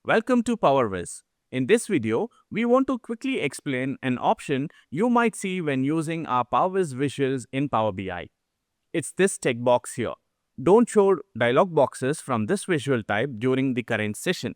Welcome to PowerViz. In this video, we want to quickly explain an option you might see when using our PowerViz visuals in Power BI. It's this text box here. Don't show dialog boxes from this visual type during the current session.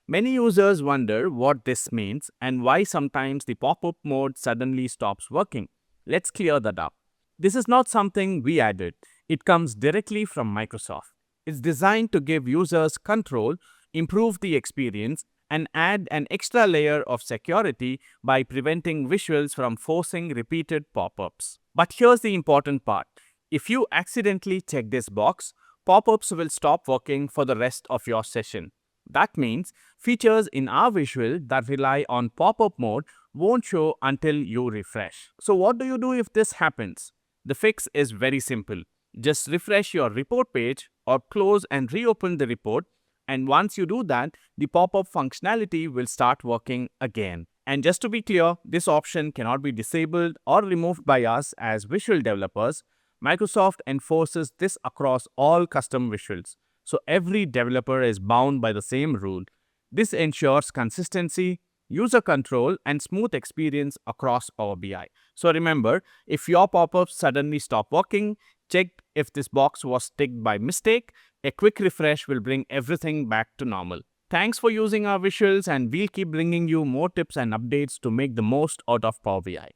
Many users wonder what this means and why sometimes the pop-up mode suddenly stops working. Let's clear that up. This is not something we added. It comes directly from Microsoft. It's designed to give users control, improve the experience, and add an extra layer of security by preventing visuals from forcing repeated pop-ups. But here's the important part. If you accidentally check this box, pop-ups will stop working for the rest of your session. That means features in our visual that rely on pop-up mode won't show until you refresh. So what do you do if this happens? The fix is very simple. Just refresh your report page or close and reopen the report, and once you do that, the pop-up functionality will start working again. And just to be clear, this option cannot be disabled or removed by us as visual developers. Microsoft enforces this across all custom visuals, so every developer is bound by the same rule. This ensures consistency, user control, and smooth experience across Power BI. So remember, if your pop-ups suddenly stop working, check if this box was ticked by mistake. A quick refresh will bring everything back to normal. Thanks for using our visuals, and we'll keep bringing you more tips and updates to make the most out of Power BI.